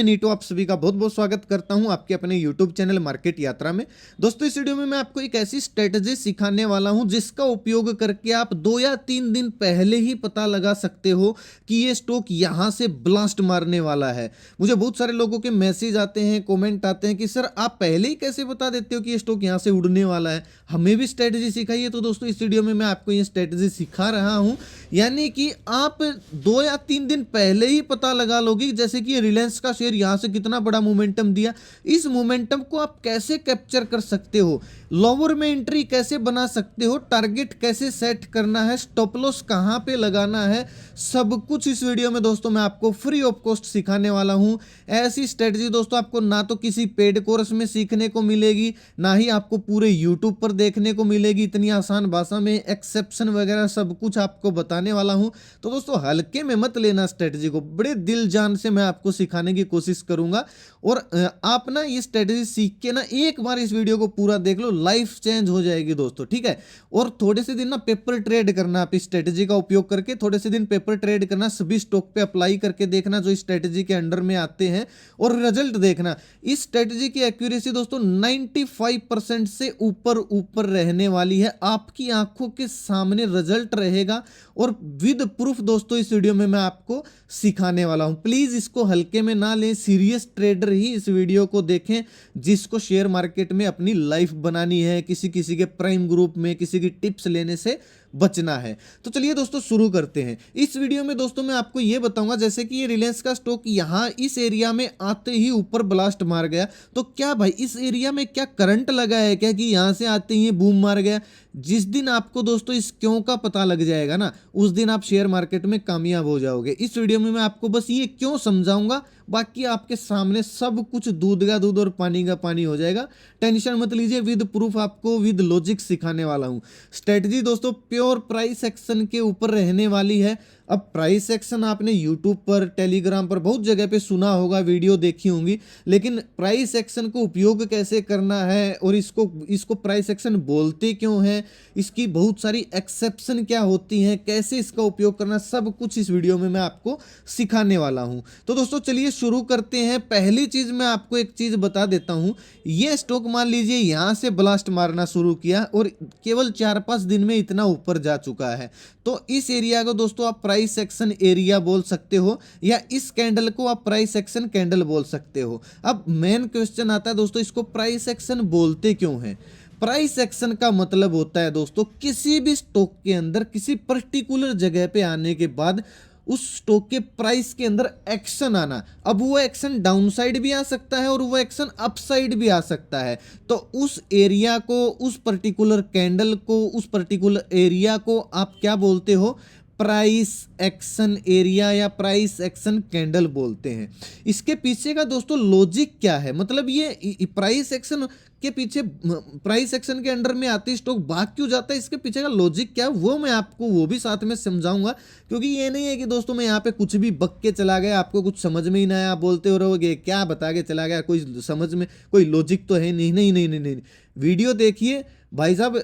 नीटू, आप सभी का बहुत बहुत स्वागत करता हूं आपके अपने YouTube चैनल मार्केट यात्रा में। दोस्तों, इस वीडियो में मैं आपको एक ऐसी स्ट्रेटजी सिखाने वाला हूं जिसका उपयोग करके आप 2 या 3 दिन पहले ही पता लगा सकते हो कि ये स्टॉक यहां से ब्लास्ट मारने वाला है। मुझे बहुत सारे लोगों के मैसेज आते हैं, कमेंट आते हैं कि सर आप पहले ही कैसे बता देते हो कि ये स्टॉक यहां से उड़ने वाला है, हमें भी स्ट्रेटजी सिखाइए। तो दोस्तों, इस वीडियो में मैं आपको ये स्ट्रेटजी सिखा रहा हूं, यानी कि आप 2 या 3 दिन पहले ही पता लगा लोगे। जैसे कि रिलायंस का शेयर यहां से कितना बड़ा मोमेंटम दिया, इस मोमेंटम को आप कैसे कैप्चर कर सकते हो, लोअर में एंट्री कैसे बना सकते हो, टारगेट कैसे सेट करना है, स्टॉप लॉस कहां पे लगाना है, सब कुछ इस वीडियो में दोस्तों मैं आपको फ्री ऑफ कॉस्ट सिखाने वाला हूं। ऐसी स्ट्रेटजी दोस्तों आपको ना तो किसी पेड कोर्स में सीखने को मिलेगी, ना ही आपको पूरे यूट्यूब पर देखने को मिलेगी। इतनी आसान भाषा में एक्सेप्शन वगैरह सब कुछ आपको बताने वाला हूं। तो दोस्तों, हल्के में मत लेना, स्ट्रेटजी को बड़े दिल जान से मैं आपको सिखाने की कोशिश करूंगा। और आप ना ये स्ट्रेटजी सीख के ना एक बार इस वीडियो को पूरा देख लो, लाइफ चेंज हो जाएगी दोस्तों, ठीक है। और थोड़े से दिन ना पेपर ट्रेड करना, आप इस स्ट्रेटजी का उपयोग करके थोड़े से दिन पेपर ट्रेड करना, सभी स्टॉक पे अप्लाई करके देखना जो इस स्ट्रेटजी के अंडर में आते हैं, और रिजल्ट देखना। इस स्ट्रेटजी की एक्यूरेसी दोस्तों 95% से ऊपर ऊपर रहने वाली है, आपकी आंखों के सामने रिजल्ट रहेगा और विद प्रूफ दोस्तों इस वीडियो में मैं आपको सिखाने वाला हूं। प्लीज इसको हल्के में ना लें, सीरियस ट्रेडर ही इस वीडियो को देखें जिसको शेयर मार्केट में अपनी लाइफ बनानी है, किसी किसी के प्राइम ग्रुप में किसी की टिप्स लेने से बचना है। तो चलिए दोस्तों शुरू करते हैं। इस वीडियो में दोस्तों मैं आपको यह बताऊंगा, जैसे कि ये रिलायंस का स्टॉक यहां इस एरिया में आते ही ऊपर ब्लास्ट मार गया, तो क्या भाई इस एरिया में क्या करंट लगा है क्या कि यहां से आते ही बूम मार गया? जिस दिन आपको दोस्तों इस क्यों का पता लग जाएगा ना, उस दिन आप शेयर मार्केट में कामयाब हो जाओगे। इस वीडियो में मैं आपको बस ये क्यों समझाऊंगा, बाकी आपके सामने सब कुछ दूध का दूध और पानी का पानी हो जाएगा। टेंशन मत लीजिए, विद प्रूफ आपको विद लॉजिक सिखाने वाला हूं। स्ट्रेटजी दोस्तों प्योर प्राइस एक्शन के ऊपर रहने वाली है। अब प्राइस एक्शन आपने यूट्यूब पर, टेलीग्राम पर बहुत जगह पे सुना होगा, वीडियो देखी होंगी, लेकिन प्राइस एक्शन को उपयोग कैसे करना है और इसको प्राइस एक्शन बोलते क्यों हैं, इसकी बहुत सारी एक्सेप्शन क्या होती हैं, कैसे इसका उपयोग करना, सब कुछ इस वीडियो में मैं आपको सिखाने वाला हूं। तो दोस्तों चलिए शुरू करते हैं। पहली चीज मैं आपको एक चीज बता देता हूं, ये स्टॉक मान लीजिए यहां से ब्लास्ट मारना शुरू किया और केवल 4-5 दिन में इतना ऊपर जा चुका है, तो इस एरिया को दोस्तों आप प्राइस एक्शन एरिया बोल सकते हो, या इस कैंडल को आप प्राइस एक्शन कैंडल बोल सकते हो। अब मेन क्वेश्चन आता है दोस्तों, इसको प्राइस एक्शन बोलते क्यों हैं? प्राइस एक्शन का मतलब होता है दोस्तों किसी भी स्टॉक के अंदर किसी पर्टिकुलर जगह पे आने के बाद उस स्टॉक के प्राइस के अंदर एक्शन आना। अब वो एक्शन डाउन साइड भी आ सकता है और वो एक्शन अप साइड भी आ सकता है। तो उस एरिया को, उस पर्टिकुलर कैंडल को, उस पर्टिकुलर एरिया को आप क्या बोलते हो? प्राइस एक्शन एरिया या प्राइस एक्शन कैंडल बोलते हैं। इसके पीछे का दोस्तों लॉजिक क्या है, मतलब ये प्राइस एक्शन के पीछे, प्राइस एक्शन के अंडर में आती स्टॉक भाग क्यों जाता है, इसके पीछे का लॉजिक क्या है वो मैं आपको वो भी साथ में समझाऊंगा। क्योंकि ये नहीं है कि दोस्तों मैं यहाँ पे कुछ भी बक के चला गया, आपको कुछ समझ में ही ना आया, आप बोलते हो रहोगे क्या बता के चला गया, कोई समझ में कोई लॉजिक तो है नहीं। नहीं नहीं नहीं नहीं, वीडियो देखिए भाई साहब,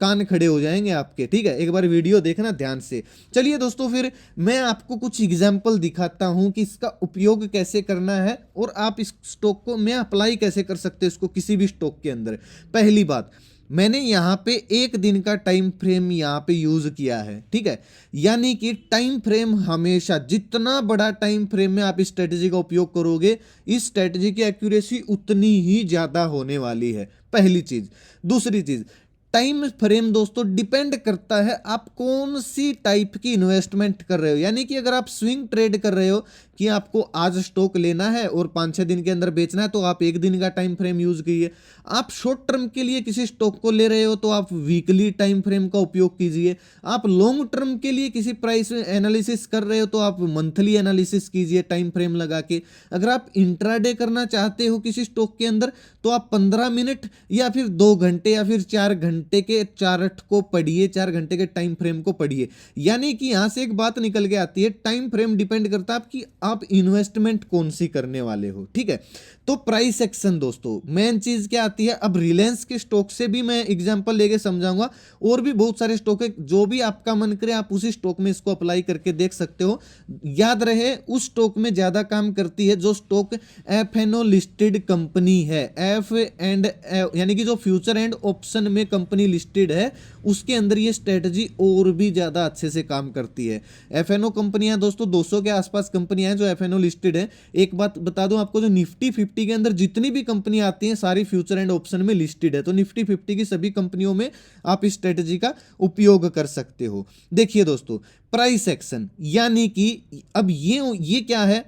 कान खड़े हो जाएंगे आपके, ठीक है। एक बार वीडियो देखना ध्यान से। चलिए दोस्तों, फिर मैं आपको कुछ एग्जाम्पल दिखाता हूं कि इसका उपयोग कैसे करना है और आप इस स्टॉक को मैं अप्लाई कैसे कर सकते हैं इसको किसी भी स्टॉक के अंदर। पहली बात, मैंने यहाँ पे 1 दिन का टाइम फ्रेम यहाँ पे यूज किया है, ठीक है। यानी कि टाइम फ्रेम हमेशा, जितना बड़ा टाइम फ्रेम में आप इस स्ट्रेटजी का उपयोग करोगे, इस स्ट्रेटजी की एक्यूरेसी उतनी ही ज्यादा होने वाली है, पहली चीज। दूसरी चीज, टाइम फ्रेम दोस्तों डिपेंड करता है आप कौन सी टाइप की इन्वेस्टमेंट कर रहे हो। यानी कि अगर आप स्विंग ट्रेड कर रहे हो कि आपको आज स्टॉक लेना है और 5-6 दिन के अंदर बेचना है, तो आप 1 दिन का टाइम फ्रेम यूज कीजिए। आप शॉर्ट टर्म के लिए किसी स्टॉक को ले रहे हो तो आप वीकली टाइम फ्रेम का उपयोग कीजिए। आप लॉन्ग टर्म के लिए किसी प्राइस एनालिसिस कर रहे हो तो आप मंथली एनालिसिस कीजिए टाइम फ्रेम लगा के। अगर आप इंट्राडे करना चाहते हो किसी स्टॉक के अंदर, तो आप 15 मिनट या फिर 2 घंटे या फिर 4 घंटे घंटे के चार्ट को पढ़िए, 4 घंटे के टाइम फ्रेम को पढ़िए। यानी कि यहां से एक बात निकल के आती है, टाइम फ्रेम डिपेंड करता है आपकी आप इन्वेस्टमेंट कौन सी करने वाले हो, ठीक है। तो प्राइस एक्शन दोस्तों मेन चीज क्या आती है। अब रिलायंस के स्टॉक से भी मैं एग्जांपल लेके समझाऊंगा, और भी बहुत सारे स्टॉक है, जो भी आपका मन करे आप उसी स्टॉक में इसको अप्लाई करके देख सकते हो। याद रहे उस स्टॉक में ज्यादा काम करती है जो स्टॉक एफएनओ लिस्टेड कंपनी है। एफ एंड यानी कि जो फ्यूचर एंड ऑप्शन में कंपनी लिस्टेड है उसके अंदर ये स्ट्रेटजी और भी ज्यादा अच्छे से काम करती है। एफएनओ कंपनियां दोस्तों 200 के आसपास कंपनियां हैं जो एफएनओ लिस्टेड है। एक बात बता दूं आपको, जो निफ्टी 50 के अंदर जितनी भी कंपनियां आती हैं सारी फ्यूचर एंड ऑप्शन में लिस्टेड है। तो निफ्टी 50 की सभी कंपनियों में आप इस स्ट्रेटजी का उपयोग कर सकते हो। देखिए दोस्तों प्राइस एक्शन यानी कि अब ये क्या है,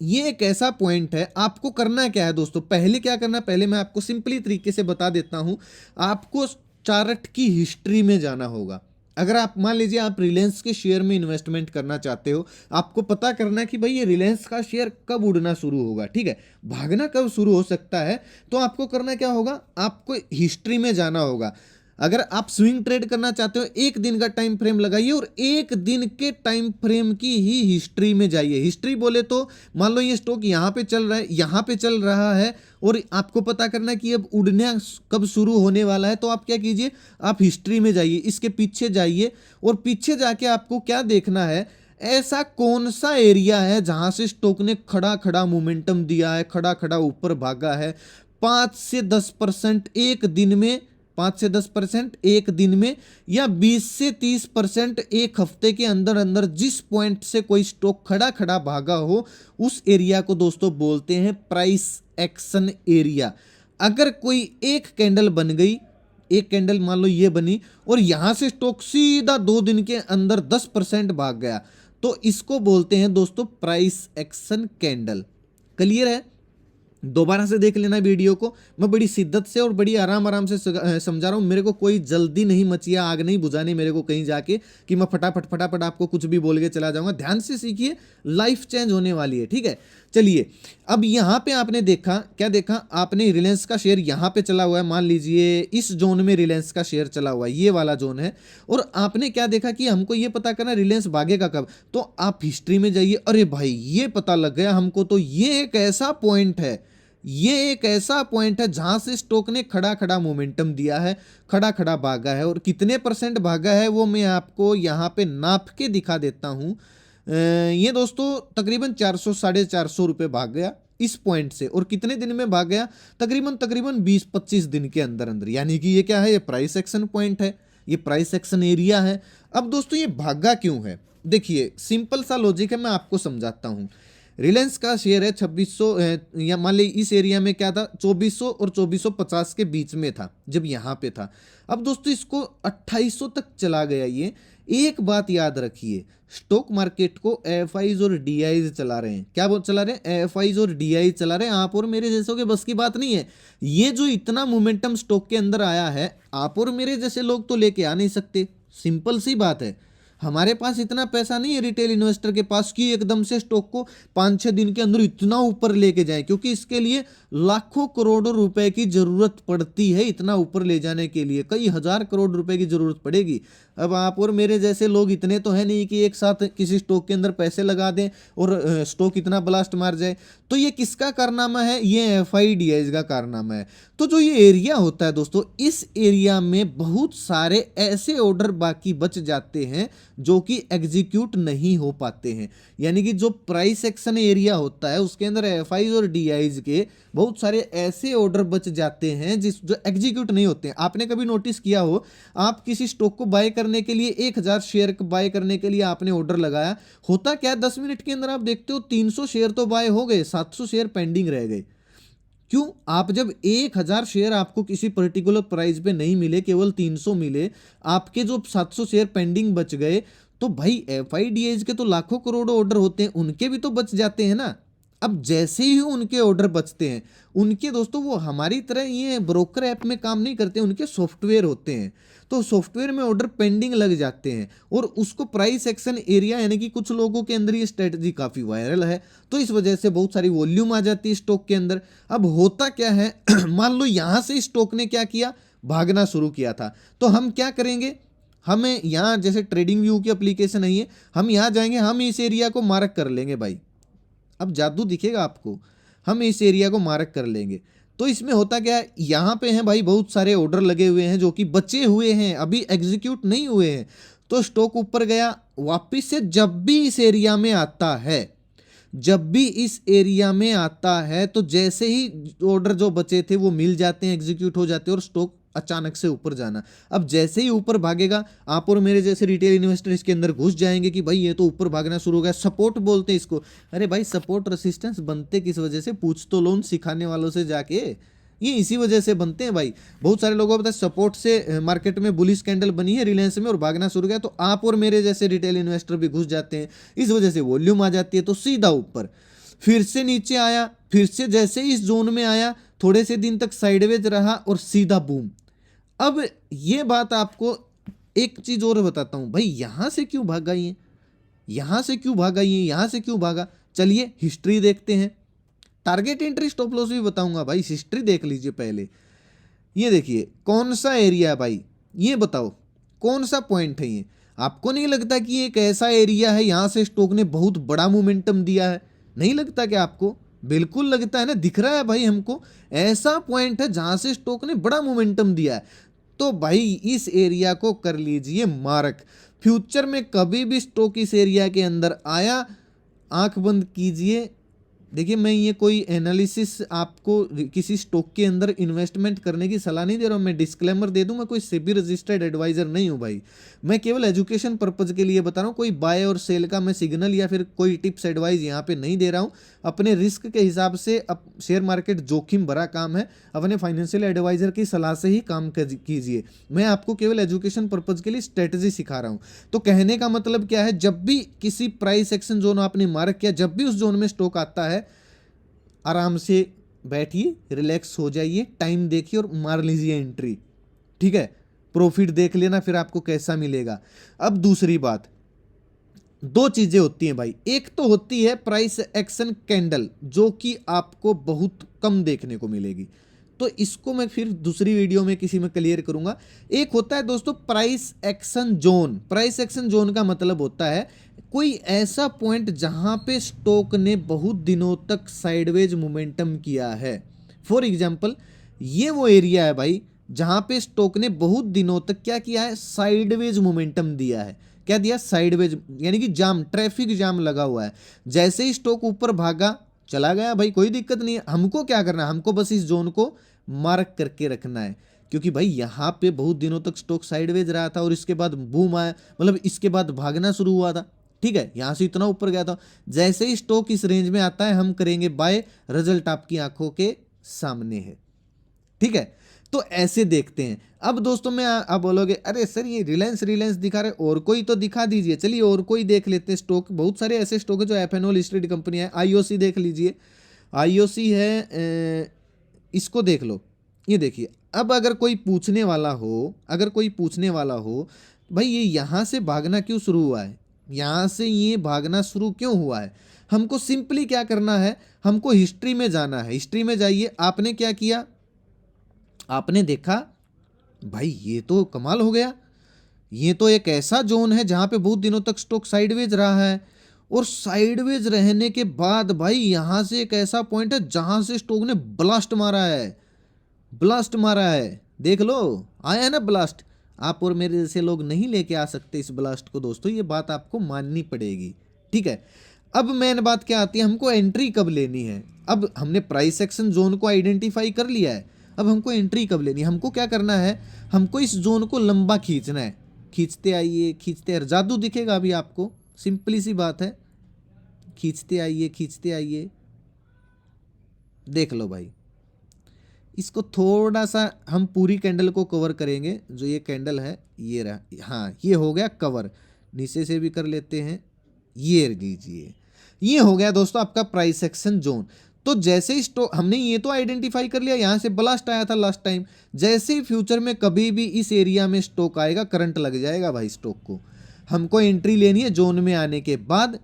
ये एक ऐसा पॉइंट है। आपको करना क्या है दोस्तों, पहले क्या करना है, पहले मैं आपको सिंपली तरीके से बता देता हूं। आपको चार्ट की हिस्ट्री में जाना होगा। अगर आप मान लीजिए आप रिलायंस के शेयर में इन्वेस्टमेंट करना चाहते हो, आपको पता करना है कि भाई ये रिलायंस का शेयर कब उड़ना शुरू होगा, ठीक है, भागना कब शुरू हो सकता है। तो आपको करना क्या होगा, आपको हिस्ट्री में जाना होगा। अगर आप स्विंग ट्रेड करना चाहते हो, एक दिन का टाइम फ्रेम लगाइए और एक दिन के टाइम फ्रेम की ही हिस्ट्री में जाइए। हिस्ट्री बोले तो मान लो ये स्टॉक यहाँ पे चल रहा है, यहाँ पे चल रहा है, और आपको पता करना है कि अब उड़ना कब शुरू होने वाला है। तो आप क्या कीजिए, आप हिस्ट्री में जाइए, इसके पीछे जाइए, और पीछे जाके आपको क्या देखना है, ऐसा कौन सा एरिया है जहां से स्टॉक ने खड़ा खड़ा मोमेंटम दिया है, खड़ा खड़ा ऊपर भागा है। 5 से 10% एक दिन में, 5 से 10% एक दिन में, या 20 से 30% एक हफ्ते के अंदर अंदर जिस पॉइंट से कोई स्टॉक खड़ा खड़ा भागा हो, उस एरिया को दोस्तों बोलते हैं प्राइस एक्शन एरिया। अगर कोई एक कैंडल बन गई, एक कैंडल मान लो ये बनी, और यहां से स्टॉक सीधा 2 दिन के अंदर 10% भाग गया, तो इसको बोलते हैं दोस्तों प्राइस एक्शन कैंडल। क्लियर है? दोबारा से देख लेना वीडियो को, मैं बड़ी शिद्दत से और बड़ी आराम आराम से समझा रहा हूँ। मेरे को कोई जल्दी नहीं मची है, आग नहीं बुझानी मेरे को कहीं जाके कि मैं फटाफट फटाफट आपको कुछ भी बोल के चला जाऊंगा। ध्यान से सीखिए, लाइफ चेंज होने वाली है, ठीक है। चलिए अब यहाँ पे आपने देखा, क्या देखा आपने, रिलायंस का शेयर यहाँ पे चला हुआ है। मान लीजिए इस जोन में रिलायंस का शेयर चला हुआ है, ये वाला जोन है, और आपने क्या देखा कि हमको ये पता करना रिलायंस भागेगा कब। तो आप हिस्ट्री में जाइए, अरे भाई ये पता लग गया हमको, तो ये एक ऐसा पॉइंट है, ये एक ऐसा पॉइंट है जहां से स्टॉक ने खड़ा खड़ा मोमेंटम दिया है, खड़ा खड़ा भागा है, और कितने परसेंट भागा है वो मैं आपको यहाँ पे नाप के दिखा देता हूँ। ये दोस्तों तकरीबन 400 450 रुपये भाग गया इस पॉइंट से, और कितने दिन में भाग गया, तकरीबन 20-25 दिन के अंदर अंदर। यानी कि ये क्या है, ये प्राइस एक्शन पॉइंट है, ये प्राइस एक्शन एरिया है। अब दोस्तों ये भागा क्यों है, देखिए सिंपल सा लॉजिक है, मैं आपको समझाता हूँ। रिलायंस का शेयर है 2600, या मान ली इस एरिया में क्या था, 2400 और 2450 के बीच में था जब यहाँ पे था। अब दोस्तों इसको 2800 तक चला गया ये। एक बात याद रखिए, स्टॉक मार्केट को एफआईज और डीआईज चला रहे हैं। क्या वो चला रहे हैं, एफआईज और डीआईज चला रहे हैं। आप और मेरे जैसों के बस की बात नहीं है। ये जो इतना मोमेंटम स्टॉक के अंदर आया है, आप और मेरे जैसे लोग तो लेके आ नहीं सकते। सिंपल सी बात है, हमारे पास इतना पैसा नहीं है रिटेल इन्वेस्टर के पास कि एकदम से स्टॉक को 5-6 दिन के अंदर इतना ऊपर लेके जाए, क्योंकि इसके लिए लाखों करोड़ों रुपए की जरूरत पड़ती है। इतना ऊपर ले जाने के लिए कई हजार करोड़ रुपए की जरूरत पड़ेगी। अब आप और मेरे जैसे लोग इतने तो है नहीं कि एक साथ किसी स्टॉक के अंदर पैसे लगा दें और स्टॉक इतना ब्लास्ट मार जाए। तो ये किसका कारनामा है, ये एफआईडीआईज का कारनामा है। तो जो ये एरिया होता है दोस्तों, इस एरिया में बहुत सारे ऐसे ऑर्डर बाकी बच जाते हैं जो कि एग्जीक्यूट नहीं हो पाते हैं। यानी कि जो प्राइस एक्शन एरिया होता है उसके अंदर एफआईज और डीआईज के बहुत सारे ऐसे ऑर्डर बच जाते हैं जो एग्जीक्यूट नहीं होते हैं। आपने कभी नोटिस किया हो, आप किसी स्टॉक को बाय करने के लिए 1000 शेयर बाय करने के लिए आपने ऑर्डर लगाया, होता क्या 10 मिनट के अंदर आप देखते हो 300 शेयर तो बाय हो गए, 700 शेयर पेंडिंग रह गए। क्यों? आप जब 1000 शेयर आपको किसी पर्टिकुलर प्राइस पे नहीं मिले, केवल 300 मिले, आपके जो 700 शेयर पेंडिंग बच गए, तो भाई एफआईडीआईज के तो लाखों करोड़ों ऑर्डर होते हैं, उनके भी तो बच जाते हैं ना। अब जैसे ही उनके ऑर्डर बचते हैं, उनके दोस्तों वो हमारी तरह ये ब्रोकर ऐप में काम नहीं करते, उनके सॉफ्टवेयर होते हैं। तो सॉफ्टवेयर में ऑर्डर पेंडिंग लग जाते हैं, और उसको प्राइस एक्शन एरिया, यानी कि कुछ लोगों के अंदर ये स्ट्रेटजी काफ़ी वायरल है, तो इस वजह से बहुत सारी वॉल्यूम आ जाती है स्टॉक के अंदर। अब होता क्या है मान लो यहाँ से स्टॉक ने क्या किया, भागना शुरू किया था। तो हम क्या करेंगे, हमें यहाँ जैसे ट्रेडिंग व्यू की एप्लीकेशन नहीं है, हम यहाँ जाएंगे, हम इस एरिया को मार्क कर लेंगे भाई। अब जादू दिखेगा आपको, हम इस एरिया को मार्क कर लेंगे। तो इसमें होता क्या है, यहाँ पे हैं भाई बहुत सारे ऑर्डर लगे हुए हैं जो कि बचे हुए हैं, अभी एग्जीक्यूट नहीं हुए हैं। तो स्टॉक ऊपर गया वापिस से, जब भी इस एरिया में आता है, जब भी इस एरिया में आता है तो जैसे ही ऑर्डर जो बचे थे वो मिल जाते हैं, एग्जीक्यूट हो जाते हैं और स्टॉक अचानक से ऊपर जाना। अब जैसे ही ऊपर भागेगा, आप और मेरे जैसे रिटेल इन्वेस्टर इसके अंदर घुस जाएंगे कि भाई ये तो ऊपर भागना शुरू हो गया, सपोर्ट बोलते हैं इसको। अरे भाई सपोर्ट रेसिस्टेंस बनते किस वजह से, पूछ तो लोन सिखाने वालों से जाके, ये इसी वजह से बनते हैं भाई। बहुत सारे लोगों को पता है सपोर्ट से मार्केट में बुलिश कैंडल बनी है रिलायंस में और भागना शुरू गया, तो आप और मेरे जैसे रिटेल इन्वेस्टर भी घुस जाते हैं, इस वजह से वॉल्यूम आ जाती है। तो सीधा ऊपर, फिर से नीचे आया, फिर से जैसे इस जोन में आया, थोड़े से दिन तक साइडवेज रहा और सीधा बूम। अब ये बात आपको एक चीज और बताता हूं भाई, यहां से क्यों भागा ये, यहां से क्यों भागा ये, यहां से क्यों भागा। चलिए हिस्ट्री देखते हैं, टारगेट एंट्री स्टॉप लॉस भी बताऊंगा भाई, हिस्ट्री देख लीजिए पहले। ये देखिए कौन सा एरिया है भाई, ये बताओ कौन सा पॉइंट है ये। आपको नहीं लगता कि ये एक ऐसा एरिया है यहां से स्टॉक ने बहुत बड़ा मोमेंटम दिया है, नहीं लगता क्या आपको, बिल्कुल लगता है ना, दिख रहा है भाई हमको, ऐसा पॉइंट है जहां से स्टॉक ने बड़ा मोमेंटम दिया है। तो भाई इस एरिया को कर लीजिए मार्क, फ्यूचर में कभी भी स्टॉक इस एरिया के अंदर आया, आंख बंद कीजिए। देखिए मैं ये कोई एनालिसिस आपको किसी स्टॉक के अंदर इन्वेस्टमेंट करने की सलाह नहीं दे रहा हूँ, मैं डिस्क्लेमर दे दूं, मैं कोई सेबी रजिस्टर्ड एडवाइजर नहीं हूँ भाई, मैं केवल एजुकेशन पर्पज के लिए बता रहा हूँ। कोई बाय और सेल का मैं सिग्नल या फिर कोई टिप्स एडवाइस यहाँ पे नहीं दे रहा हूँ। अपने रिस्क के हिसाब से, अब शेयर मार्केट जोखिम भरा काम है, अपने फाइनेंशियल एडवाइजर की सलाह से ही काम कीजिए। मैं आपको केवल एजुकेशन पर्पज के लिए स्ट्रेटजी सिखा रहा हूँ। तो कहने का मतलब क्या है, जब भी किसी प्राइस एक्शन जोन आपने मार्क किया, जब भी उस जोन में स्टॉक आता है, आराम से बैठिए, रिलैक्स हो जाइए, टाइम देखिए और मार लीजिए एंट्री, ठीक है। प्रॉफिट देख लेना फिर आपको कैसा मिलेगा। अब दूसरी बात, दो चीजें होती हैं भाई, एक तो होती है प्राइस एक्शन कैंडल जो कि आपको बहुत कम देखने को मिलेगी, तो इसको मैं फिर दूसरी वीडियो में किसी में क्लियर करूंगा। एक होता है दोस्तों price action zone. Price action zone का मतलब होता है कोई ऐसा पॉइंट जहां पे स्टॉक ने बहुत दिनों तक साइडवेज मोमेंटम किया है। फॉर एग्जांपल ये वो एरिया है भाई जहां पे स्टॉक ने बहुत दिनों तक क्या किया है, साइडवेज मोमेंटम दिया है। क्या दिया, साइडवेज, यानी कि जाम, ट्रैफिक जाम लगा हुआ है। जैसे ही स्टॉक ऊपर भागा, चला गया भाई, कोई दिक्कत नहीं है। हमको क्या करना है, हमको बस इस जोन को मार्क करके रखना है, क्योंकि भाई यहाँ पे बहुत दिनों तक स्टॉक साइडवेज रहा था और इसके बाद बूम आया, मतलब इसके बाद भागना शुरू हुआ था, ठीक है, यहाँ से इतना ऊपर गया था। जैसे ही स्टॉक इस रेंज में आता है हम करेंगे बाय, रिजल्ट आपकी आंखों के सामने है, ठीक है। तो ऐसे देखते हैं। अब दोस्तों मैं आप बोलोगे अरे सर ये रिलायंस दिखा रहे, और कोई तो दिखा दीजिए। चलिए और कोई देख लेते हैं स्टॉक, बहुत सारे ऐसे स्टॉक है जो एफएनओ लिस्टेड कंपनी है। आईओसी देख लीजिए, आईओसी है, इसको देख लो। ये देखिए, अब अगर कोई पूछने वाला हो भाई ये यहाँ से भागना क्यों शुरू हुआ है, यहाँ से ये भागना शुरू क्यों हुआ है, हमको सिंपली क्या करना है, हमको हिस्ट्री में जाना है। हिस्ट्री में जाइए, आपने क्या किया, आपने देखा भाई ये तो कमाल हो गया, ये तो एक ऐसा जोन है जहां पे बहुत दिनों तक स्टॉक साइडवेज रहा है, और साइडवेज रहने के बाद भाई यहां से एक ऐसा पॉइंट है जहां से स्टॉक ने ब्लास्ट मारा है, ब्लास्ट मारा है। देख लो, आया है ना ब्लास्ट। आप और मेरे जैसे लोग नहीं लेके आ सकते इस ब्लास्ट को दोस्तों, ये बात आपको माननी पड़ेगी, ठीक है। अब मेन बात क्या आती है, हमको एंट्री कब लेनी है। अब हमने प्राइस एक्शन जोन को आइडेंटिफाई कर लिया है, अब हमको एंट्री कब लेनी है, हमको क्या करना है, हमको इस जोन को लंबा खींचना है। खींचते आइए, खींचते आइए, जादू दिखेगा अभी आपको, सिंपली सी बात है, खींचते आइए, खींचते आइए। देख लो भाई, इसको थोड़ा सा हम पूरी कैंडल को कवर करेंगे। जो ये कैंडल है ये रहा, हाँ ये हो गया कवर, नीचे से भी कर लेते हैं, ये लीजिए, ये हो गया दोस्तों आपका प्राइस एक्शन जोन। तो जैसे ही स्टॉक हमने ये तो आइडेंटिफाई कर लिया, यहां से ब्लास्ट आया था लास्ट टाइम, जैसे ही फ्यूचर में कभी भी इस एरिया में स्टॉक आएगा, करंट लग जाएगा भाई स्टॉक को। हमको एंट्री लेनी है जोन में आने के बाद,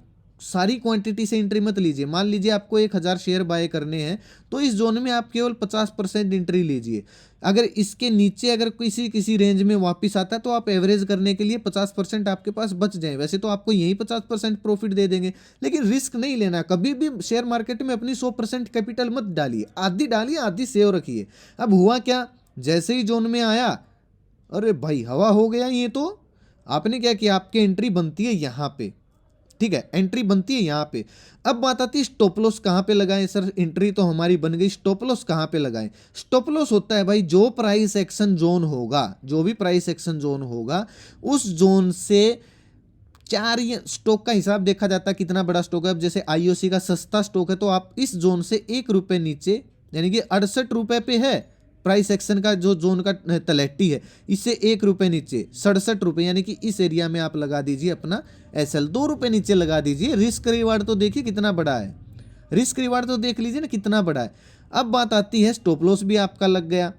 सारी क्वांटिटी से एंट्री मत लीजिए। मान लीजिए आपको 1000 शेयर बाय करने हैं तो इस जोन में आप केवल 50% एंट्री लीजिए। अगर इसके नीचे अगर किसी रेंज में वापस आता है तो आप एवरेज करने के लिए 50% आपके पास बच जाए। वैसे तो आपको यही 50% प्रॉफिट दे देंगे, लेकिन रिस्क नहीं लेना। कभी भी शेयर मार्केट में अपनी 100% कैपिटल मत डालिए, आधी डालिए आधी सेव रखिए। अब हुआ क्या, जैसे ही जोन में आया, अरे भाई हवा हो गया ये तो। आपने क्या किया, आपकी एंट्री बनती है यहाँ पे, ठीक है, एंट्री बनती है यहाँ पे। अब बात आती है स्टॉप लॉस कहाँ पे लगाएं। सर एंट्री तो हमारी बन गई, स्टॉप लॉस कहाँ पे लगाएं। स्टॉप लॉस होता है भाई जो प्राइस एक्शन जोन होगा, जो भी प्राइस एक्शन जोन होगा उस जोन से चार, ये स्टॉक का हिसाब देखा जाता है कितना बड़ा स्टॉक है। अब जैसे आईओसी का सस्ता स्टॉक है तो आप इस जोन से 1 रुपये नीचे, यानी कि 68 रुपये पे है प्राइस एक्शन का जो जोन का तलहटी है, इससे 1 रुपये नीचे 67 रुपये, यानी कि इस एरिया में आप लगा दीजिए अपना एसएल। 2 रुपये नीचे लगा दीजिए। रिस्क रिवार्ड तो देखिए कितना बड़ा है, रिस्क रिवार्ड तो देख लीजिए ना कितना बड़ा है। अब बात आती है स्टॉप लॉस भी आपका लग गया।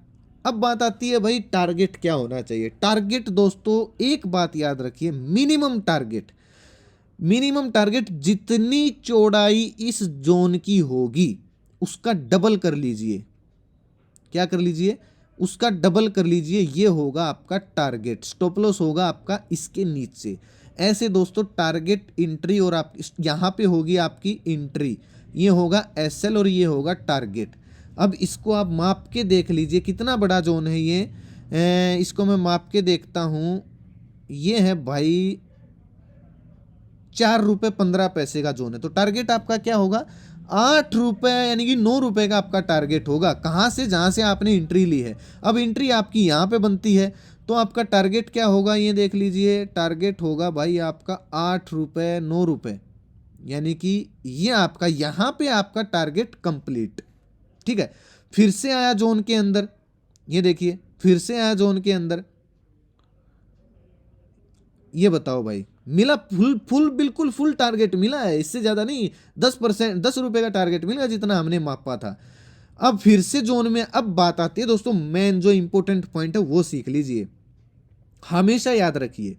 अब बात आती है भाई टारगेट क्या होना चाहिए। टारगेट दोस्तों एक बात याद रखिए, मिनिमम टारगेट, मिनिमम टारगेट जितनी चौड़ाई इस जोन की होगी उसका डबल कर लीजिए। क्या कर लीजिए, उसका डबल कर लीजिए। ये होगा आपका टारगेट। स्टॉप लॉस होगा आपका इसके नीचे। ऐसे दोस्तों टारगेट एंट्री, और आप यहाँ पे होगी आपकी एंट्री, ये होगा एसएल और ये होगा टारगेट। अब इसको आप माप के देख लीजिए कितना बड़ा जोन है ये। इसको मैं माप के देखता हूँ, ये है भाई 4 रुपये 15 पैसे का जोन है। तो टारगेट आपका क्या होगा, 8 रुपये, यानी कि 9 रुपये का आपका टारगेट होगा। कहाँ से, जहाँ से आपने एंट्री ली है। अब एंट्री आपकी यहाँ पे बनती है तो आपका टारगेट क्या होगा ये देख लीजिए। टारगेट होगा भाई आपका 8 रुपये 9 रुपये, यानी कि ये आपका यहाँ पे आपका टारगेट कंप्लीट, ठीक है। फिर से आया जोन के अंदर, ये देखिए फिर से आया जोन के अंदर। ये बताओ भाई मिला फुल बिल्कुल फुल टारगेट मिला है, इससे ज्यादा नहीं। 10%, 10 रुपए का टारगेट मिला जितना हमने मापा था। अब फिर से जोन में, अब बात आती है दोस्तों मेन जो इंपॉर्टेंट पॉइंट है वो सीख लीजिए। हमेशा याद रखिए,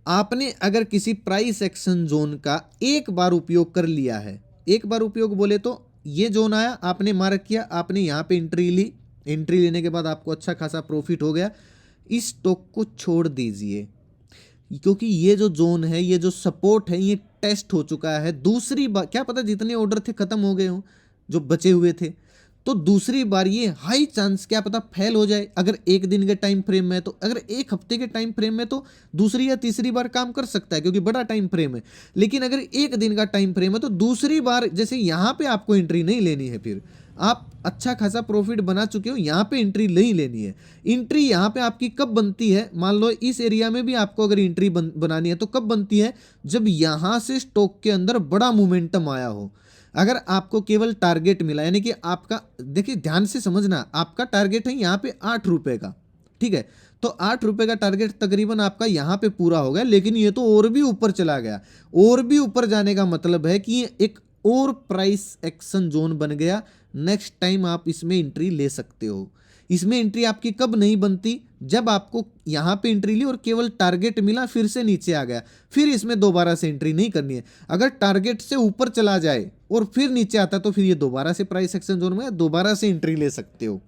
आपने अगर किसी प्राइस एक्शन जोन का एक बार उपयोग कर लिया है, एक बार उपयोग बोले तो ये जोन आया, आपने मार्क किया, आपने यहाँ पे एंट्री ली, एंट्री लेने के बाद आपको अच्छा खासा प्रॉफिट हो गया, इस स्टॉक को छोड़ दीजिए। क्योंकि ये जो जोन है, ये जो सपोर्ट है, ये टेस्ट हो चुका है। दूसरी बार क्या पता जितने ऑर्डर थे खत्म हो गए हों जो बचे हुए थे, तो दूसरी बार ये हाई चांस क्या पता फेल हो जाए। अगर 1 दिन के टाइम फ्रेम में, तो अगर 1 हफ्ते के टाइम फ्रेम में तो दूसरी या तीसरी बार काम कर सकता है क्योंकि बड़ा टाइम फ्रेम है। लेकिन अगर 1 दिन का टाइम फ्रेम है तो दूसरी बार, जैसे यहाँ पे आपको एंट्री नहीं लेनी है, फिर आप अच्छा खासा प्रॉफिट बना चुके हो, यहाँ पे एंट्री नहीं लेनी है। एंट्री यहाँ पे आपकी कब बनती है, मान लो इस एरिया में भी आपको अगर एंट्री बनानी है तो कब बनती है, जब यहाँ से स्टॉक के अंदर बड़ा मोमेंटम आया हो। अगर आपको केवल टारगेट मिला, यानी कि आपका, देखिए ध्यान से समझना, आपका टारगेट है यहाँ पे 8 रुपये का, ठीक है। तो 8 रुपये का टारगेट तकरीबन आपका यहाँ पे पूरा हो गया, लेकिन ये तो और भी ऊपर चला गया। और भी ऊपर जाने का मतलब है कि ये एक और प्राइस एक्शन जोन बन गया। नेक्स्ट टाइम आप इसमें एंट्री ले सकते हो। इसमें एंट्री आपकी कब नहीं बनती, जब आपको यहाँ पे एंट्री ली और केवल टारगेट मिला, फिर से नीचे आ गया, फिर इसमें दोबारा से एंट्री नहीं करनी है। अगर टारगेट से ऊपर चला जाए और फिर नीचे आता तो फिर ये दोबारा से प्राइस एक्शन जोन में दोबारा से एंट्री ले सकते हो।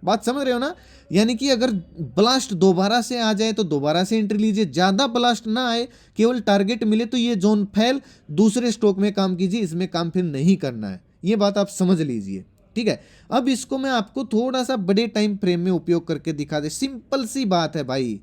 बात समझ रहे हो ना। यानी कि अगर ब्लास्ट दोबारा से आ जाए तो दोबारा से एंट्री लीजिए, ज़्यादा ब्लास्ट ना आए, केवल टारगेट मिले तो ये जोन फेल, दूसरे स्टॉक में काम कीजिए, इसमें काम फिर नहीं करना है। ये बात आप समझ लीजिए, ठीक है। अब इसको मैं आपको थोड़ा सा बड़े टाइम फ्रेम में उपयोग करके दिखा दे। सिंपल सी बात है भाई,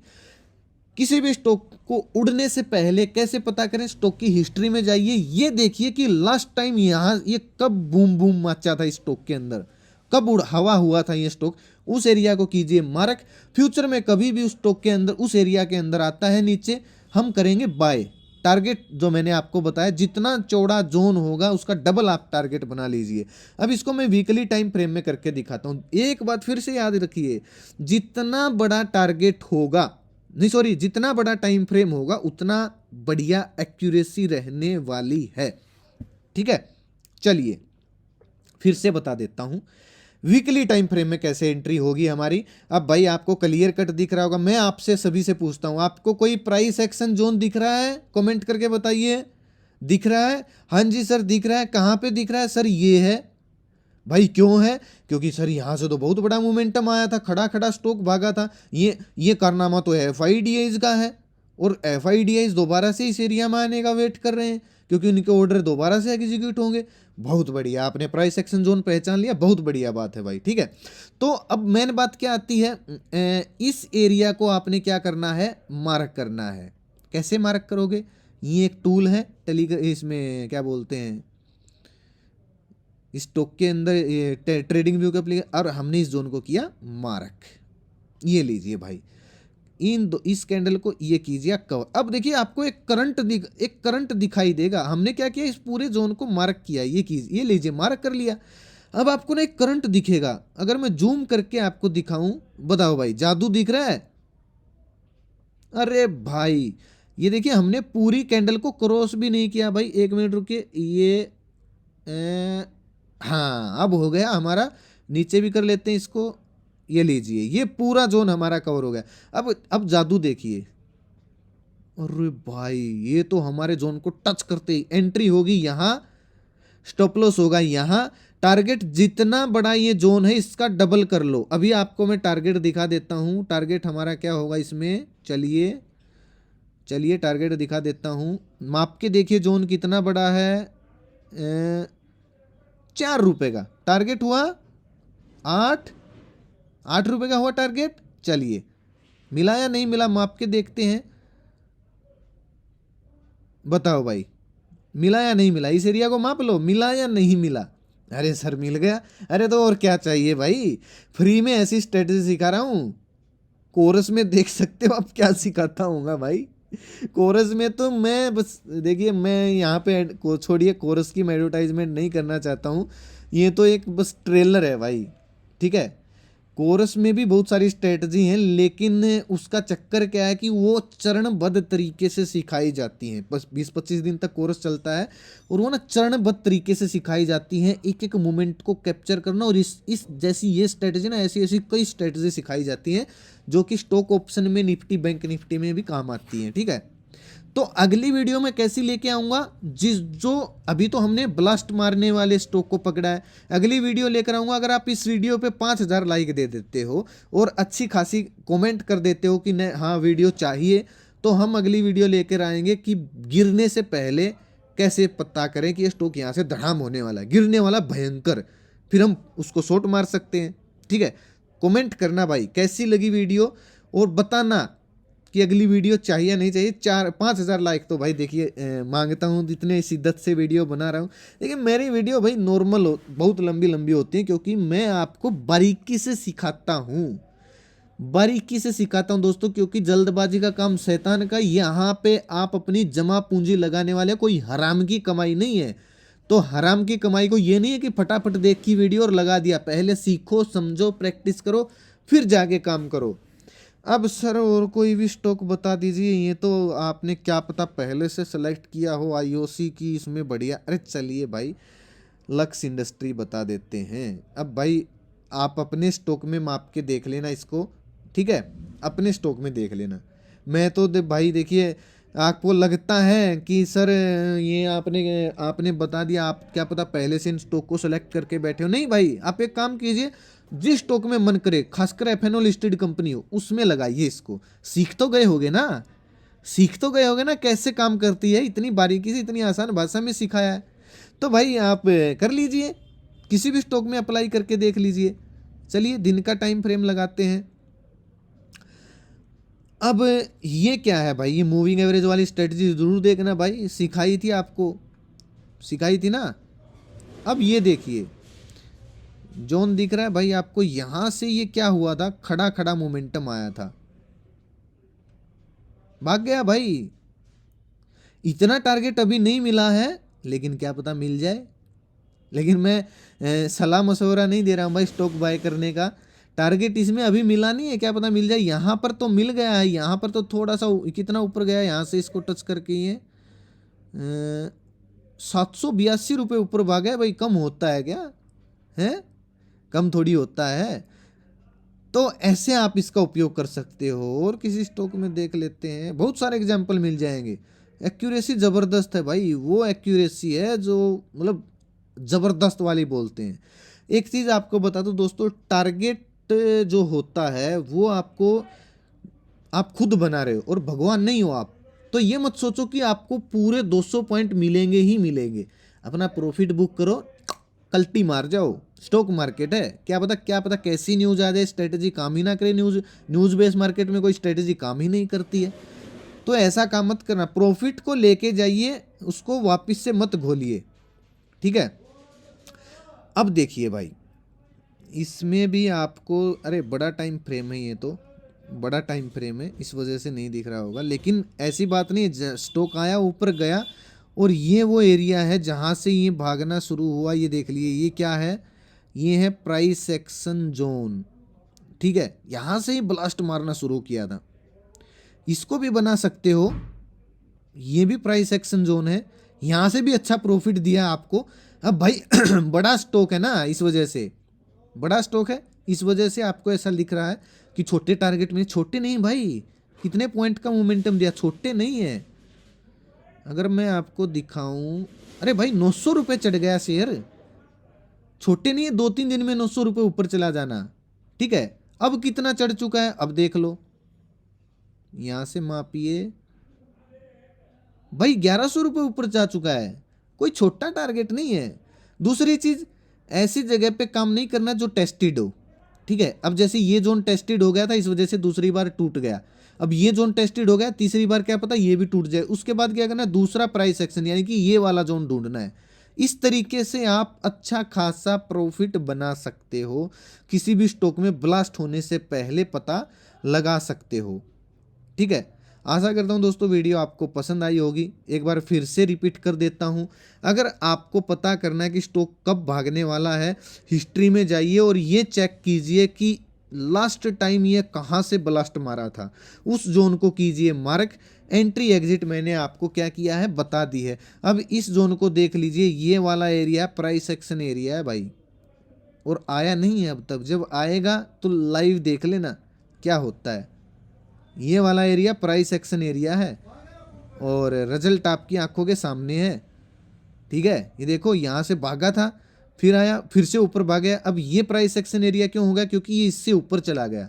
किसी भी स्टॉक को उड़ने से पहले कैसे पता करें, स्टॉक की हिस्ट्री में जाइए, ये देखिए कि लास्ट टाइम यहाँ ये कब बूम बूम मचा था, स्टॉक के अंदर कब हवा हुआ था ये स्टॉक, उस एरिया को कीजिए मार्क। फ्यूचर में कभी भी उस स्टॉक के अंदर, उस एरिया के अंदर आता है नीचे, हम करेंगे बाय। टारगेट जो मैंने आपको बताया, जितना चौड़ा जोन होगा उसका डबल आप टारगेट बना लीजिए। अब इसको मैं वीकली टाइम फ्रेम में करके दिखाता हूँ। एक बात फिर से याद रखिए, जितना बड़ा टारगेट होगा, नहीं सॉरी, जितना बड़ा टाइम फ्रेम होगा उतना बढ़िया एक्यूरेसी रहने वाली है, ठीक है। चलिए फिर से बता देता हूँ वीकली टाइम फ्रेम में कैसे एंट्री होगी हमारी। अब भाई आपको क्लियर कट दिख रहा होगा। मैं आपसे सभी से पूछता हूं, आपको कोई प्राइस एक्शन जोन दिख रहा है? कमेंट करके बताइए। दिख रहा है? हाँ जी सर दिख रहा है। कहाँ पे दिख रहा है सर? ये है भाई। क्यों है? क्योंकि सर यहाँ से तो बहुत बड़ा मोमेंटम आया था, खड़ा खड़ा स्टॉक भागा था। ये कारनामा तो एफआईडीआईज का है, और एफआईडीआईज दोबारा से इस एरिया में आने का वेट कर रहे हैं, क्योंकि उनके ऑर्डर दोबारा से एग्जीक्यूट होंगे। बहुत बढ़िया, आपने प्राइस एक्शन जोन पहचान लिया, बहुत बढ़िया बात है भाई। ठीक है, तो अब मेन बात क्या आती है, इस एरिया को आपने क्या करना है, मार्क करना है। कैसे मार्क करोगे? ये एक टूल है इसमें क्या बोलते हैं, स्टॉक के अंदर ट्रेडिंग व्यू का एप्लीकेशन, और हमने इस जोन को किया मार्क। ये लीजिए भाई, इस कैंडल को ये कीजिए कवर। अब देखिए आपको एक करंट दिखाई देगा। हमने क्या किया, इस पूरे जोन को मार्क किया। ये लीजिए मार्क कर लिया। अब आपको ना एक करंट दिखेगा। अगर मैं जूम करके आपको दिखाऊं, बताओ भाई जादू दिख रहा है? अरे भाई ये देखिए, हमने पूरी कैंडल को क्रॉस भी नहीं किया भाई। 1 मिनट रुकिए, ये हाँ अब हो गया हमारा। नीचे भी कर लेते हैं इसको। ये लीजिए, ये पूरा जोन हमारा कवर हो गया। अब जादू देखिए। अरे भाई ये तो हमारे जोन को टच करते ही एंट्री होगी यहाँ, स्टॉप लॉस होगा यहाँ। टारगेट जितना बड़ा ये जोन है इसका डबल कर लो। अभी आपको मैं टारगेट दिखा देता हूँ। टारगेट हमारा क्या होगा इसमें, चलिए चलिए टारगेट दिखा देता हूँ। माप के देखिए जोन कितना बड़ा है। 4 रुपए का टारगेट हुआ। 8 रुपए का हुआ टारगेट। चलिए मिला या नहीं मिला, माप के देखते हैं। बताओ भाई मिला या नहीं मिला? इस एरिया को माप लो, मिला या नहीं मिला? अरे सर मिल गया। अरे तो और क्या चाहिए भाई, फ्री में ऐसी स्ट्रेटेजी सिखा रहा हूँ। कोरस में देख सकते हो आप क्या सिखाता हूँ भाई। कोरस में तो मैं बस देखिए, मैं यहाँ पे छोड़िए, कोरस की मैं एडवर्टाइजमेंट नहीं करना चाहता हूँ। ये तो एक बस ट्रेलर है भाई। ठीक है, कोरस में भी बहुत सारी स्ट्रेटजी हैं, लेकिन उसका चक्कर क्या है कि वो चरणबद्ध तरीके से सिखाई जाती हैं। बस 20-25 दिन तक कोरस चलता है, और वो ना चरणबद्ध तरीके से सिखाई जाती हैं। एक एक मोमेंट को कैप्चर करना, और इस जैसी ये स्ट्रेटजी ना, ऐसी ऐसी कई स्ट्रेटजी सिखाई जाती हैं जो कि स्टॉक ऑप्शन में, निफ्टी बैंक निफ्टी में भी काम आती हैं। ठीक है, तो अगली वीडियो में कैसी लेके आऊंगा, जो अभी तो हमने ब्लास्ट मारने वाले स्टॉक को पकड़ा है, अगली वीडियो लेकर आऊंगा। अगर आप इस वीडियो पे 5,000 लाइक दे देते हो और अच्छी खासी कमेंट कर देते हो कि नहीं हाँ वीडियो चाहिए, तो हम अगली वीडियो लेकर आएंगे कि गिरने से पहले कैसे पता करें कि ये स्टॉक यहाँ से धड़ाम होने वाला है, गिरने वाला भयंकर, फिर हम उसको शॉर्ट मार सकते हैं। ठीक है, कमेंट करना भाई कैसी लगी वीडियो, और बताना कि अगली वीडियो चाहिए या नहीं चाहिए। 4-5 हज़ार लाइक तो भाई देखिए मांगता हूँ, इतने शिद्दत से वीडियो बना रहा हूँ। लेकिन मेरी वीडियो भाई नॉर्मल बहुत लंबी लंबी होती है, क्योंकि मैं आपको बारीकी से सिखाता हूँ, बारीकी से सिखाता हूँ दोस्तों। क्योंकि जल्दबाजी का काम शैतान का। यहाँ पे आप अपनी जमा पूंजी लगाने वाले, कोई हराम की कमाई नहीं है। तो हराम की कमाई को ये नहीं है कि फटाफट देख की वीडियो और लगा दिया। पहले सीखो, समझो, प्रैक्टिस करो, फिर जाके काम करो। अब सर और कोई भी स्टॉक बता दीजिए। ये तो आपने क्या पता पहले से सेलेक्ट किया हो आईओसी की, इसमें बढ़िया। अरे चलिए भाई लक्स इंडस्ट्री बता देते हैं। अब भाई आप अपने स्टॉक में माप के देख लेना इसको। ठीक है, अपने स्टॉक में देख लेना। मैं तो भाई देखिए, आपको लगता है कि सर ये आपने बता दिया, आप क्या पता पहले से इन स्टॉक को सेलेक्ट करके बैठे हो। नहीं भाई, आप एक काम कीजिए, जिस स्टॉक में मन करे, खासकर एफएनओ लिस्टेड कंपनी हो, उसमें लगाइए इसको। सीख तो गए होगे ना, सीख तो गए होगे ना कैसे काम करती है। इतनी बारीकी से, इतनी आसान भाषा में सिखाया है, तो भाई आप कर लीजिए, किसी भी स्टॉक में अप्लाई करके देख लीजिए। चलिए दिन का टाइम फ्रेम लगाते हैं। अब ये क्या है भाई, ये मूविंग एवरेज वाली स्ट्रेटजी जरूर देखना भाई, सिखाई थी आपको, सिखाई थी ना। अब ये देखिए जोन दिख रहा है भाई आपको, यहां से ये क्या हुआ था, खड़ा खड़ा मोमेंटम आया था, भाग गया भाई। इतना टारगेट अभी नहीं मिला है, लेकिन क्या पता मिल जाए। लेकिन मैं सलाह मशवरा नहीं दे रहा हूँ भाई स्टॉक बाय करने का। टारगेट इसमें अभी मिला नहीं है, क्या पता मिल जाए। यहाँ पर तो मिल गया है, यहाँ पर तो थोड़ा सा कितना ऊपर गया, यहाँ से इसको टच करके ये 782 रुपये ऊपर भागा है भाई। कम होता है क्या, है कम थोड़ी होता है। तो ऐसे आप इसका उपयोग कर सकते हो। और किसी स्टॉक में देख लेते हैं, बहुत सारे एग्जाम्पल मिल जाएंगे। एक्यूरेसी ज़बरदस्त है भाई, वो एक्यूरेसी है जो मतलब ज़बरदस्त वाली बोलते हैं। एक चीज़ आपको बता दूं दोस्तों, टारगेट जो होता है वो आपको आप खुद बना रहे हो और भगवान नहीं हो आप। तो ये मत सोचो कि आपको पूरे 200 पॉइंट मिलेंगे ही मिलेंगे। अपना प्रॉफिट बुक करो, कल्टी मार जाओ। स्टॉक मार्केट है, क्या पता कैसी न्यूज़ आ जाए, स्ट्रेटेजी काम ही ना करे। न्यूज़ बेस्ड मार्केट में कोई स्ट्रेटेजी काम ही नहीं करती है। तो ऐसा काम मत करना, प्रॉफिट को लेके जाइए, उसको वापस से मत घोलिए, ठीक है। अब देखिए भाई, इसमें भी आपको, अरे बड़ा टाइम फ्रेम है, ये तो बड़ा टाइम फ्रेम है, इस वजह से नहीं दिख रहा होगा, लेकिन ऐसी बात नहीं, स्टॉक आया ऊपर गया और ये वो एरिया है जहाँ से ये भागना शुरू हुआ। ये देख लिए, ये क्या है, ये है प्राइस एक्शन जोन, ठीक है। यहाँ से ही ब्लास्ट मारना शुरू किया था, इसको भी बना सकते हो, ये भी प्राइस एक्शन जोन है, यहाँ से भी अच्छा प्रॉफिट दिया आपको। अब भाई बड़ा स्टॉक है ना, इस वजह से बड़ा स्टॉक है, इस वजह से आपको ऐसा दिख रहा है कि छोटे टारगेट में। छोटे नहीं भाई, कितने पॉइंट का मोमेंटम दिया, छोटे नहीं है। अगर मैं आपको दिखाऊं, अरे भाई 900 रुपये चढ़ गया शेयर, छोटे नहीं है, 2-3 दिन में 900 रुपये ऊपर चला जाना, ठीक है। अब कितना चढ़ चुका है, अब देख लो, यहां से मापिए भाई, 1100 रुपये ऊपर जा चुका है। कोई छोटा टारगेट नहीं है। दूसरी चीज, ऐसी जगह पे काम नहीं करना जो टेस्टेड हो, ठीक है। अब जैसे ये जोन टेस्टेड हो गया था, इस वजह से दूसरी बार टूट गया। अब ये जोन टेस्टेड हो गया, तीसरी बार क्या पता ये भी टूट जाए। उसके बाद क्या करना है, दूसरा प्राइस एक्शन यानी कि ये वाला जोन ढूंढना है। इस तरीके से आप अच्छा खासा प्रॉफिट बना सकते हो, किसी भी स्टॉक में ब्लास्ट होने से पहले पता लगा सकते हो, ठीक है। आशा करता हूं दोस्तों वीडियो आपको पसंद आई होगी। एक बार फिर से रिपीट कर देता हूं, अगर आपको पता करना है कि स्टॉक कब भागने वाला है, हिस्ट्री में जाइए और ये चेक कीजिए कि लास्ट टाइम ये कहां से ब्लास्ट मारा था, उस जोन को कीजिए मार्क। एंट्री एग्जिट मैंने आपको क्या किया है, बता दी है। अब इस जोन को देख लीजिए, ये वाला एरिया प्राइस एक्शन एरिया है भाई, और आया नहीं है अब तक। जब आएगा तो लाइव देख लेना क्या होता है। ये वाला एरिया प्राइस एक्शन एरिया है और रिजल्ट आपकी आंखों के सामने है, ठीक है। ये देखो, यहाँ से भागा था, फिर आया, फिर से ऊपर भाग गया। अब ये प्राइस एक्शन एरिया क्यों होगा, क्योंकि ये इससे ऊपर चला गया।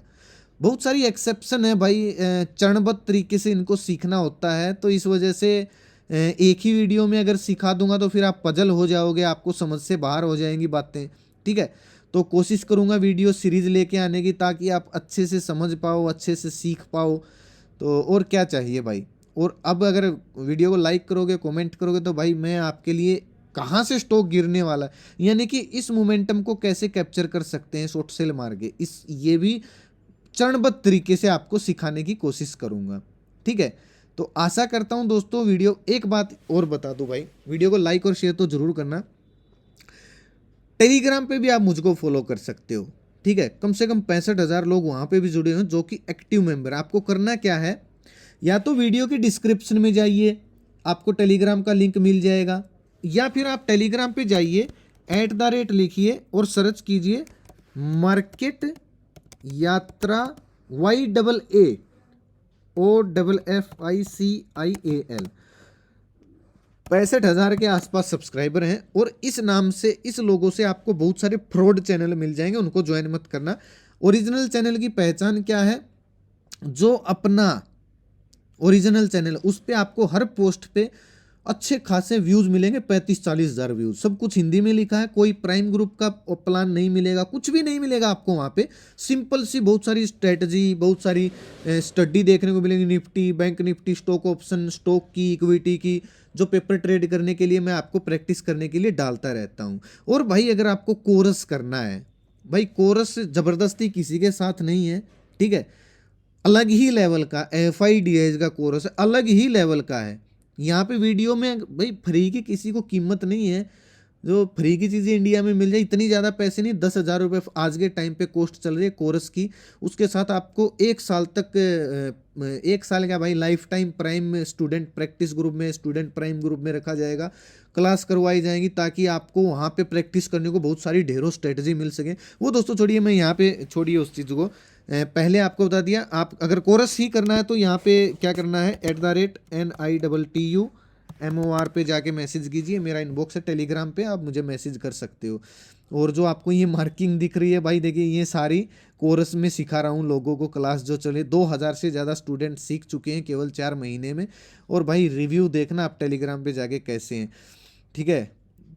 बहुत सारी एक्सेप्शन है भाई, चरणबद्ध तरीके से इनको सीखना होता है। तो इस वजह से एक ही वीडियो में अगर सिखा दूंगा तो फिर आप पजल हो जाओगे, आपको समझ से बाहर हो जाएंगी बातें, ठीक है। तो कोशिश करूंगा वीडियो सीरीज लेके आने की, ताकि आप अच्छे से समझ पाओ, अच्छे से सीख पाओ। तो और क्या चाहिए भाई। और अब अगर वीडियो को लाइक करोगे, कमेंट करोगे, तो भाई मैं आपके लिए कहाँ से स्टॉक गिरने वाला है, यानी कि इस मोमेंटम को कैसे कैप्चर कर सकते हैं शॉर्ट सेल मार के, इस ये भी चरणबद्ध तरीके से आपको सिखाने की कोशिश करूंगा, ठीक है। तो आशा करता हूं दोस्तों वीडियो, एक बात और बता दूं भाई, वीडियो को लाइक और शेयर तो जरूर करना। टेलीग्राम पे भी आप मुझको फॉलो कर सकते हो, ठीक है। कम से कम 65,000 लोग वहां पे भी जुड़े हैं जो कि एक्टिव मेंबर। आपको करना क्या है, या तो वीडियो की डिस्क्रिप्शन में जाइए, आपको टेलीग्राम का लिंक मिल जाएगा, या फिर आप टेलीग्राम पे जाइए, @ लिखिए और सर्च कीजिए मार्केट यात्रा, YAAOFFICIAL। 65,000 के आसपास सब्सक्राइबर हैं, और इस नाम से, इस लोगों से आपको बहुत सारे फ्रॉड चैनल मिल जाएंगे, उनको ज्वाइन मत करना। ओरिजिनल चैनल की पहचान क्या है, जो अपना ओरिजिनल चैनल, उस पे आपको हर पोस्ट पे अच्छे खासे व्यूज मिलेंगे, 35-40 हज़ार व्यूज, सब कुछ हिंदी में लिखा है। कोई प्राइम ग्रुप का प्लान नहीं मिलेगा, कुछ भी नहीं मिलेगा आपको वहाँ पे। सिंपल सी बहुत सारी स्ट्रेटजी, बहुत सारी स्टडी देखने को मिलेगी, Nifty, bank Nifty, stock option, stock की, इक्विटी की, जो पेपर ट्रेड करने के लिए मैं आपको प्रैक्टिस करने के लिए डालता रहता हूँ। और भाई अगर आपको कोर्स करना है, भाई कोर्स जबरदस्ती किसी के साथ नहीं है, ठीक है। अलग ही लेवल का FIDS का कोर्स है, अलग ही लेवल का है। यहाँ पे वीडियो में भाई फ्री की किसी को कीमत नहीं है। जो फ्री की चीज़ें इंडिया में मिल जाए, इतनी ज़्यादा पैसे नहीं, 10,000 रुपये आज के टाइम पे कॉस्ट चल रही है कोर्स की। उसके साथ आपको 1 साल तक 1 साल क्या भाई, life time prime student practice group में, स्टूडेंट प्राइम ग्रुप में रखा जाएगा। क्लास करवाई जाएंगी ताकि आपको वहाँ पे प्रैक्टिस करने को बहुत सारी ढेरों स्ट्रेटजी मिल सके। वो दोस्तों छोड़िए, मैं यहाँ पे छोड़िए उस चीज़ को। पहले आपको बता दिया, आप अगर कोर्स ही करना है तो यहाँ पे क्या करना है, @NITTU MOR पे जाके मैसेज कीजिए। मेरा इनबॉक्स है टेलीग्राम पे, आप मुझे मैसेज कर सकते हो। और जो आपको ये मार्किंग दिख रही है भाई, देखिए ये सारी कोर्स में सिखा रहा हूँ लोगों को। क्लास जो चले, 2000 से ज़्यादा स्टूडेंट सीख चुके हैं केवल 4 महीने में। और भाई रिव्यू देखना आप टेलीग्राम पे जाके कैसे हैं, ठीक है।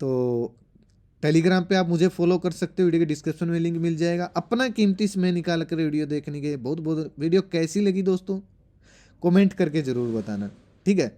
तो टेलीग्राम पे आप मुझे फॉलो कर सकते हो, वीडियो के डिस्क्रिप्शन में लिंक मिल जाएगा। अपना कीमती समय निकाल कर वीडियो देखने के बहुत बहुत। वीडियो कैसी लगी दोस्तों, कमेंट करके जरूर बताना, ठीक है।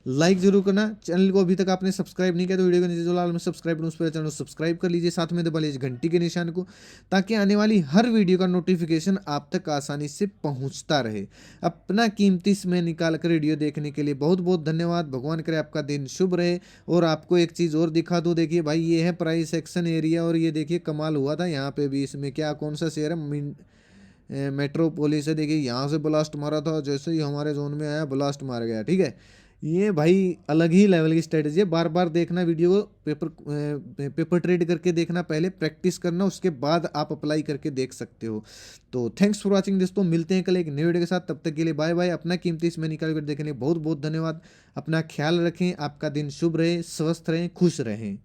लाइक जरूर करना। चैनल को अभी तक आपने सब्सक्राइब नहीं किया तो वीडियो के नीचे जो लाल में सब्सक्राइब उस पर चैनल को सब्सक्राइब कर लीजिए, साथ में दबा लीजिए घंटी के निशान को, ताकि आने वाली हर वीडियो का नोटिफिकेशन आप तक आसानी से पहुंचता रहे। अपना कीमती समय निकाल कर वीडियो देखने के लिए बहुत बहुत धन्यवाद। भगवान करे आपका दिन शुभ रहे। और आपको एक चीज़ और दिखा दूँ, देखिए भाई ये है प्राइस एक्शन एरिया, और ये देखिए कमाल हुआ था यहाँ पे भी। इसमें क्या, कौन सा शहर है, मेट्रोपोलिस है। देखिए यहाँ से ब्लास्ट मारा था, जैसे ही हमारे जोन में आया ब्लास्ट मार गया, ठीक है। ये भाई अलग ही लेवल की स्ट्रेटजी है। बार बार देखना वीडियो को, पेपर ट्रेड करके देखना, पहले प्रैक्टिस करना, उसके बाद आप अप्लाई करके देख सकते हो। तो थैंक्स फॉर वॉचिंग दोस्तों, मिलते हैं कल एक नए वीडियो के साथ। तब तक के लिए बाय बाय। अपना कीमती समय निकाल कर देखने के लिए बहुत बहुत धन्यवाद। अपना ख्याल रखें, आपका दिन शुभ रहे, स्वस्थ रहें, खुश रहें।